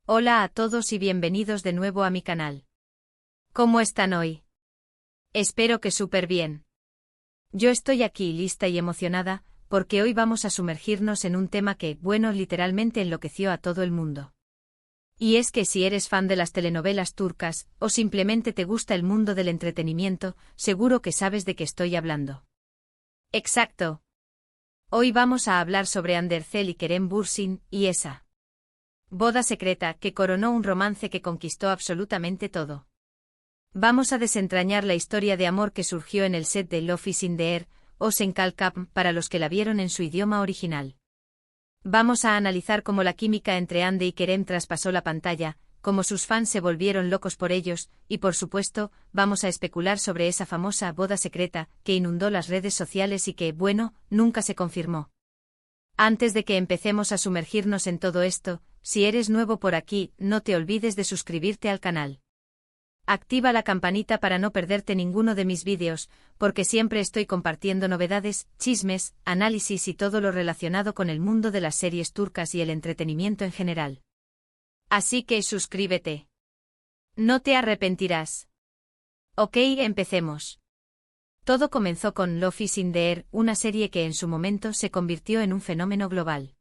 Hola a todos y bienvenidos de nuevo a mi canal. ¿Cómo están hoy? Espero que súper bien. Yo estoy aquí lista y emocionada, porque hoy vamos a sumergirnos en un tema que, literalmente enloqueció a todo el mundo. Y es que si eres fan de las telenovelas turcas, o simplemente te gusta el mundo del entretenimiento, seguro que sabes de qué estoy hablando. Exacto. Hoy vamos a hablar sobre Hande Erçel y Kerem Bürsin, y esa boda secreta que coronó un romance que conquistó absolutamente todo. Vamos a desentrañar la historia de amor que surgió en el set de Love is in the Air, o Senkalkap para los que la vieron en su idioma original. Vamos a analizar cómo la química entre Hande y Kerem traspasó la pantalla, cómo sus fans se volvieron locos por ellos, y por supuesto, vamos a especular sobre esa famosa boda secreta que inundó las redes sociales y que, nunca se confirmó. Antes de que empecemos a sumergirnos en todo esto, si eres nuevo por aquí, no te olvides de suscribirte al canal. Activa la campanita para no perderte ninguno de mis vídeos, porque siempre estoy compartiendo novedades, chismes, análisis y todo lo relacionado con el mundo de las series turcas y el entretenimiento en general. Así que suscríbete. No te arrepentirás. Ok, empecemos. Todo comenzó con Love is in the Air, una serie que en su momento se convirtió en un fenómeno global.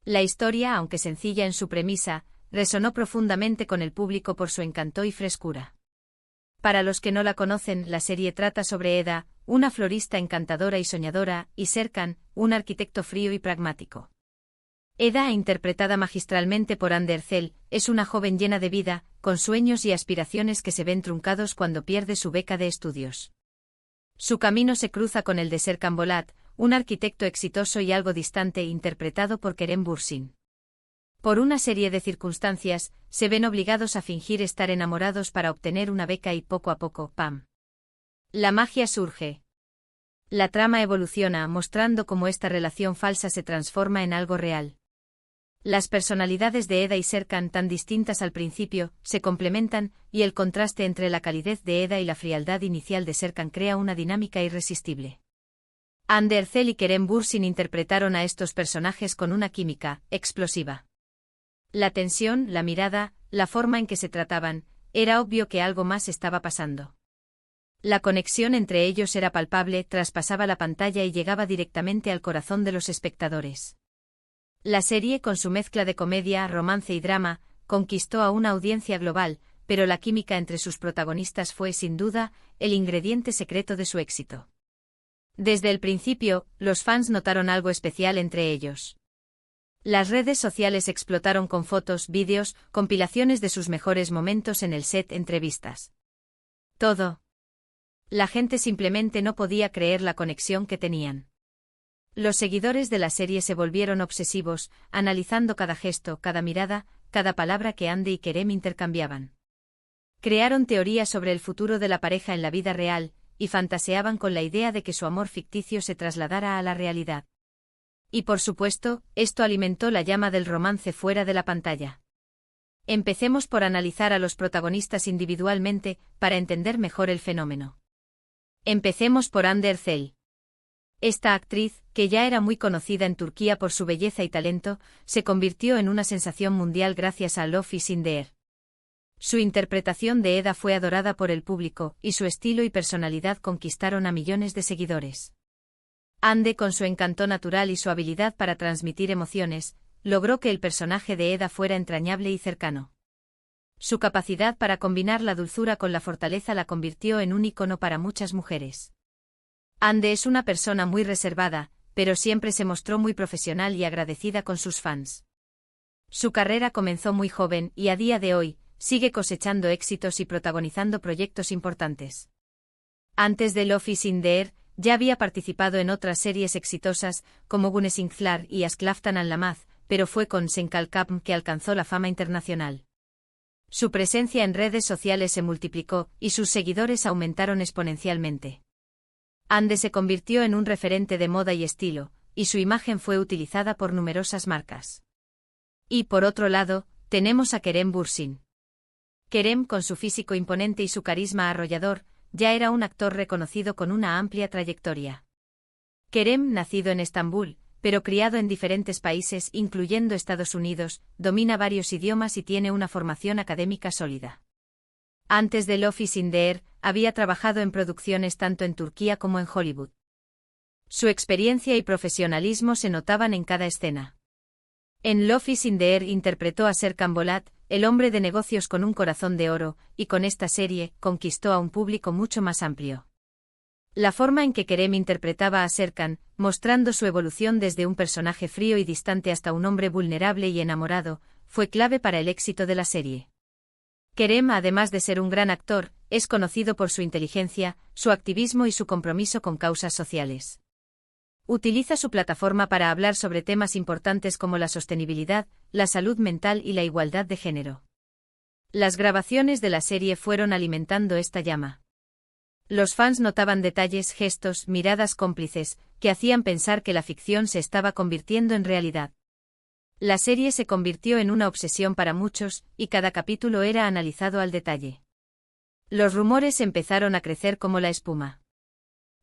La historia, aunque sencilla en su premisa, resonó profundamente con el público por su encanto y frescura. Para los que no la conocen, la serie trata sobre Eda, una florista encantadora y soñadora, y Serkan, un arquitecto frío y pragmático. Eda, interpretada magistralmente por Hande Erçel, es una joven llena de vida, con sueños y aspiraciones que se ven truncados cuando pierde su beca de estudios. Su camino se cruza con el de Serkan Bolat, un arquitecto exitoso y algo distante interpretado por Kerem Bürsin. Por una serie de circunstancias, se ven obligados a fingir estar enamorados para obtener una beca y poco a poco, ¡pam! La magia surge. La trama evoluciona mostrando cómo esta relación falsa se transforma en algo real. Las personalidades de Eda y Serkan, tan distintas al principio, se complementan, y el contraste entre la calidez de Eda y la frialdad inicial de Serkan crea una dinámica irresistible. Hande Erçel y Kerem Bürsin interpretaron a estos personajes con una química explosiva. La tensión, la mirada, la forma en que se trataban, era obvio que algo más estaba pasando. La conexión entre ellos era palpable, traspasaba la pantalla y llegaba directamente al corazón de los espectadores. La serie, con su mezcla de comedia, romance y drama, conquistó a una audiencia global, pero la química entre sus protagonistas fue, sin duda, el ingrediente secreto de su éxito. Desde el principio, los fans notaron algo especial entre ellos. Las redes sociales explotaron con fotos, vídeos, compilaciones de sus mejores momentos en el set, entrevistas. Todo. La gente simplemente no podía creer la conexión que tenían. Los seguidores de la serie se volvieron obsesivos, analizando cada gesto, cada mirada, cada palabra que Hande y Kerem intercambiaban. Crearon teorías sobre el futuro de la pareja en la vida real, y fantaseaban con la idea de que su amor ficticio se trasladara a la realidad. Y por supuesto, esto alimentó la llama del romance fuera de la pantalla. Empecemos por analizar a los protagonistas individualmente, para entender mejor el fenómeno. Empecemos por Hande Erçel. Esta actriz, que ya era muy conocida en Turquía por su belleza y talento, se convirtió en una sensación mundial gracias a Love is in the Air. Su interpretación de Eda fue adorada por el público, y su estilo y personalidad conquistaron a millones de seguidores. Hande, con su encanto natural y su habilidad para transmitir emociones, logró que el personaje de Eda fuera entrañable y cercano. Su capacidad para combinar la dulzura con la fortaleza la convirtió en un ícono para muchas mujeres. Hande es una persona muy reservada, pero siempre se mostró muy profesional y agradecida con sus fans. Su carrera comenzó muy joven y a día de hoy, sigue cosechando éxitos y protagonizando proyectos importantes. Antes de Love is in the Air, ya había participado en otras series exitosas, como Güneşinkler y Aşk Laftan Anlamaz, pero fue con Senkalkap que alcanzó la fama internacional. Su presencia en redes sociales se multiplicó, y sus seguidores aumentaron exponencialmente. Hande se convirtió en un referente de moda y estilo, y su imagen fue utilizada por numerosas marcas. Y por otro lado, tenemos a Kerem Bürsin. Kerem, con su físico imponente y su carisma arrollador, ya era un actor reconocido con una amplia trayectoria. Kerem, nacido en Estambul, pero criado en diferentes países, incluyendo Estados Unidos, domina varios idiomas y tiene una formación académica sólida. Antes de Love is in the Air, había trabajado en producciones tanto en Turquía como en Hollywood. Su experiencia y profesionalismo se notaban en cada escena. En Love is in the Air interpretó a Serkan Bolat, el hombre de negocios con un corazón de oro, y con esta serie conquistó a un público mucho más amplio. La forma en que Kerem interpretaba a Serkan, mostrando su evolución desde un personaje frío y distante hasta un hombre vulnerable y enamorado, fue clave para el éxito de la serie. Kerem, además de ser un gran actor, es conocido por su inteligencia, su activismo y su compromiso con causas sociales. Utiliza su plataforma para hablar sobre temas importantes como la sostenibilidad, la salud mental y la igualdad de género. Las grabaciones de la serie fueron alimentando esta llama. Los fans notaban detalles, gestos, miradas cómplices, que hacían pensar que la ficción se estaba convirtiendo en realidad. La serie se convirtió en una obsesión para muchos, y cada capítulo era analizado al detalle. Los rumores empezaron a crecer como la espuma.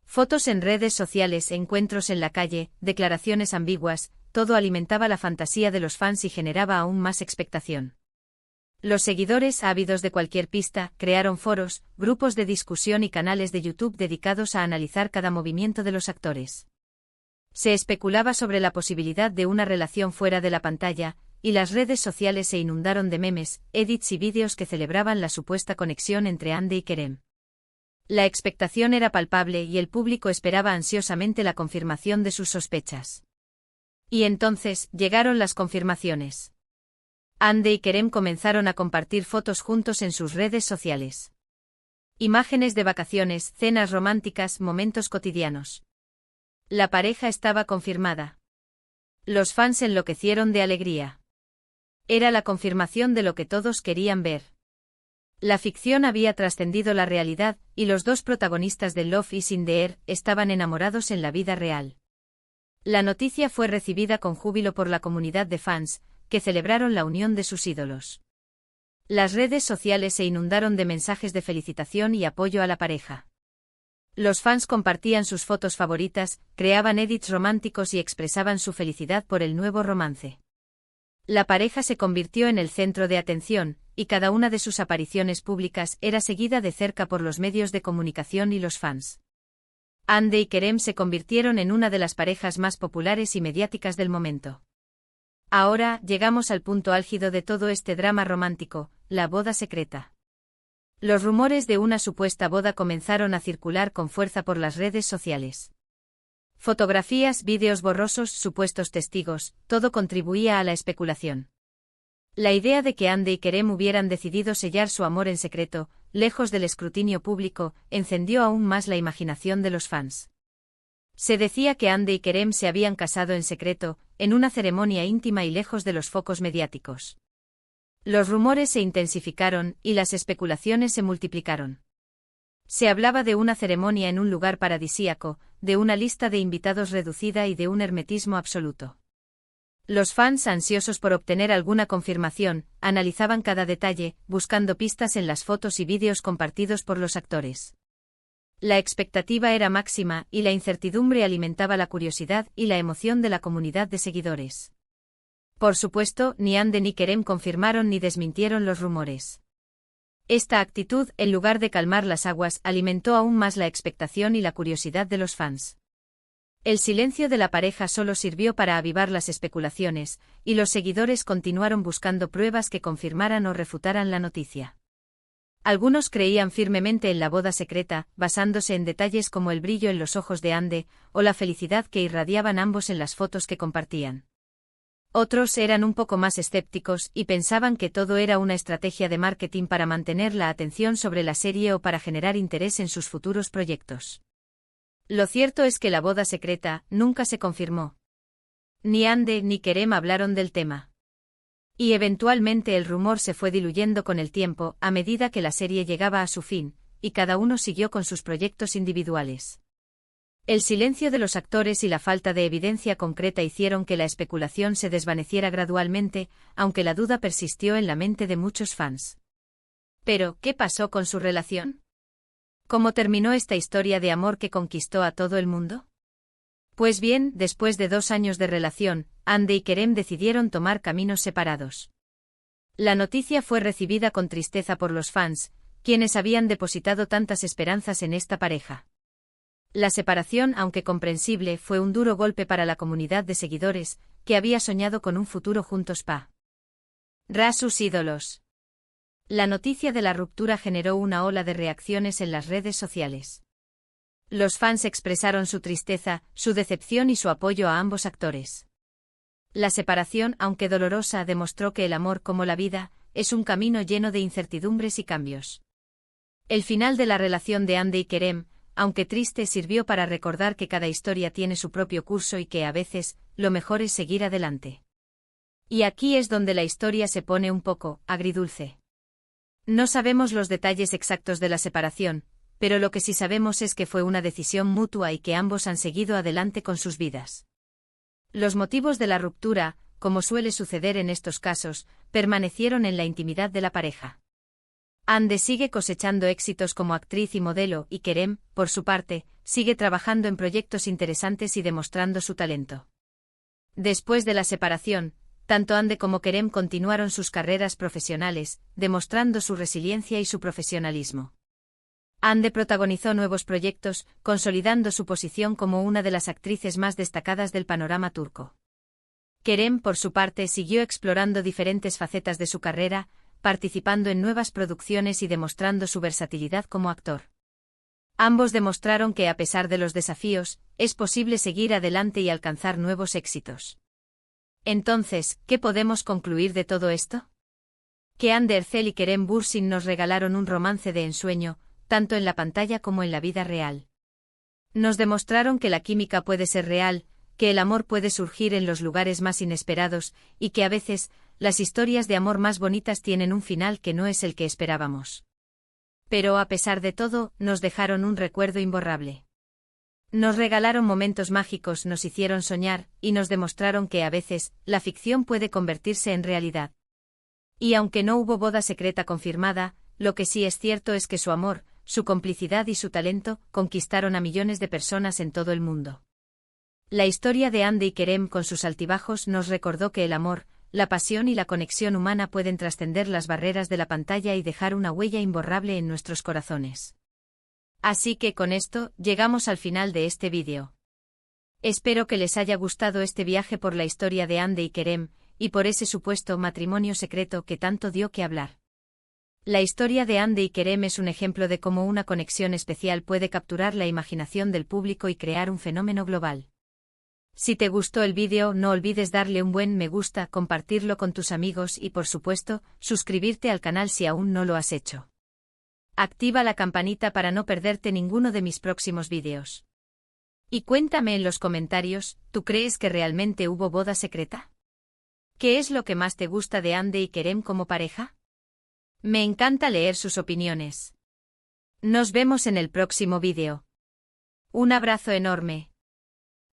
Fotos en redes sociales, encuentros en la calle, declaraciones ambiguas, todo alimentaba la fantasía de los fans y generaba aún más expectación. Los seguidores, ávidos de cualquier pista, crearon foros, grupos de discusión y canales de YouTube dedicados a analizar cada movimiento de los actores. Se especulaba sobre la posibilidad de una relación fuera de la pantalla, y las redes sociales se inundaron de memes, edits y vídeos que celebraban la supuesta conexión entre Hande y Kerem. La expectación era palpable y el público esperaba ansiosamente la confirmación de sus sospechas. Y entonces, llegaron las confirmaciones. Hande y Kerem comenzaron a compartir fotos juntos en sus redes sociales. Imágenes de vacaciones, cenas románticas, momentos cotidianos. La pareja estaba confirmada. Los fans enloquecieron de alegría. Era la confirmación de lo que todos querían ver. La ficción había trascendido la realidad, y los dos protagonistas de Love is in the Air estaban enamorados en la vida real. La noticia fue recibida con júbilo por la comunidad de fans, que celebraron la unión de sus ídolos. Las redes sociales se inundaron de mensajes de felicitación y apoyo a la pareja. Los fans compartían sus fotos favoritas, creaban edits románticos y expresaban su felicidad por el nuevo romance. La pareja se convirtió en el centro de atención, y cada una de sus apariciones públicas era seguida de cerca por los medios de comunicación y los fans. Hande y Kerem se convirtieron en una de las parejas más populares y mediáticas del momento. Ahora, llegamos al punto álgido de todo este drama romántico, la boda secreta. Los rumores de una supuesta boda comenzaron a circular con fuerza por las redes sociales. Fotografías, vídeos borrosos, supuestos testigos, todo contribuía a la especulación. La idea de que Hande y Kerem hubieran decidido sellar su amor en secreto, lejos del escrutinio público, encendió aún más la imaginación de los fans. Se decía que Hande y Kerem se habían casado en secreto, en una ceremonia íntima y lejos de los focos mediáticos. Los rumores se intensificaron, y las especulaciones se multiplicaron. Se hablaba de una ceremonia en un lugar paradisíaco, de una lista de invitados reducida y de un hermetismo absoluto. Los fans, ansiosos por obtener alguna confirmación, analizaban cada detalle, buscando pistas en las fotos y vídeos compartidos por los actores. La expectativa era máxima, y la incertidumbre alimentaba la curiosidad y la emoción de la comunidad de seguidores. Por supuesto, ni Hande ni Kerem confirmaron ni desmintieron los rumores. Esta actitud, en lugar de calmar las aguas, alimentó aún más la expectación y la curiosidad de los fans. El silencio de la pareja solo sirvió para avivar las especulaciones, y los seguidores continuaron buscando pruebas que confirmaran o refutaran la noticia. Algunos creían firmemente en la boda secreta, basándose en detalles como el brillo en los ojos de Hande, o la felicidad que irradiaban ambos en las fotos que compartían. Otros eran un poco más escépticos y pensaban que todo era una estrategia de marketing para mantener la atención sobre la serie o para generar interés en sus futuros proyectos. Lo cierto es que la boda secreta nunca se confirmó. Ni Hande ni Kerem hablaron del tema. Y eventualmente el rumor se fue diluyendo con el tiempo, a medida que la serie llegaba a su fin, y cada uno siguió con sus proyectos individuales. El silencio de los actores y la falta de evidencia concreta hicieron que la especulación se desvaneciera gradualmente, aunque la duda persistió en la mente de muchos fans. Pero, ¿qué pasó con su relación? ¿Cómo terminó esta historia de amor que conquistó a todo el mundo? Pues bien, después de 2 años de relación, Hande y Kerem decidieron tomar caminos separados. La noticia fue recibida con tristeza por los fans, quienes habían depositado tantas esperanzas en esta pareja. La separación, aunque comprensible, fue un duro golpe para la comunidad de seguidores, que había soñado con un futuro juntos sus ídolos. La noticia de la ruptura generó una ola de reacciones en las redes sociales. Los fans expresaron su tristeza, su decepción y su apoyo a ambos actores. La separación, aunque dolorosa, demostró que el amor, como la vida, es un camino lleno de incertidumbres y cambios. El final de la relación de Hande y Kerem, aunque triste, sirvió para recordar que cada historia tiene su propio curso y que a veces, lo mejor es seguir adelante. Y aquí es donde la historia se pone un poco agridulce. No sabemos los detalles exactos de la separación, pero lo que sí sabemos es que fue una decisión mutua y que ambos han seguido adelante con sus vidas. Los motivos de la ruptura, como suele suceder en estos casos, permanecieron en la intimidad de la pareja. Hande sigue cosechando éxitos como actriz y modelo, y Kerem, por su parte, sigue trabajando en proyectos interesantes y demostrando su talento. Después de la separación, tanto Hande como Kerem continuaron sus carreras profesionales, demostrando su resiliencia y su profesionalismo. Hande protagonizó nuevos proyectos, consolidando su posición como una de las actrices más destacadas del panorama turco. Kerem, por su parte, siguió explorando diferentes facetas de su carrera, participando en nuevas producciones y demostrando su versatilidad como actor. Ambos demostraron que, a pesar de los desafíos, es posible seguir adelante y alcanzar nuevos éxitos. Entonces, ¿qué podemos concluir de todo esto? Que Hande Erçel y Kerem Bürsin nos regalaron un romance de ensueño, tanto en la pantalla como en la vida real. Nos demostraron que la química puede ser real, que el amor puede surgir en los lugares más inesperados, y que a veces, las historias de amor más bonitas tienen un final que no es el que esperábamos. Pero a pesar de todo, nos dejaron un recuerdo imborrable. Nos regalaron momentos mágicos, nos hicieron soñar, y nos demostraron que a veces, la ficción puede convertirse en realidad. Y aunque no hubo boda secreta confirmada, lo que sí es cierto es que su amor, su complicidad y su talento conquistaron a millones de personas en todo el mundo. La historia de Hande y Kerem con sus altibajos nos recordó que el amor, la pasión y la conexión humana pueden trascender las barreras de la pantalla y dejar una huella imborrable en nuestros corazones. Así que con esto, llegamos al final de este vídeo. Espero que les haya gustado este viaje por la historia de Hande y Kerem, y por ese supuesto matrimonio secreto que tanto dio que hablar. La historia de Hande y Kerem es un ejemplo de cómo una conexión especial puede capturar la imaginación del público y crear un fenómeno global. Si te gustó el vídeo, no olvides darle un buen me gusta, compartirlo con tus amigos y, por supuesto, suscribirte al canal si aún no lo has hecho. Activa la campanita para no perderte ninguno de mis próximos vídeos. Y cuéntame en los comentarios, ¿tú crees que realmente hubo boda secreta? ¿Qué es lo que más te gusta de Hande y Kerem como pareja? Me encanta leer sus opiniones. Nos vemos en el próximo vídeo. Un abrazo enorme.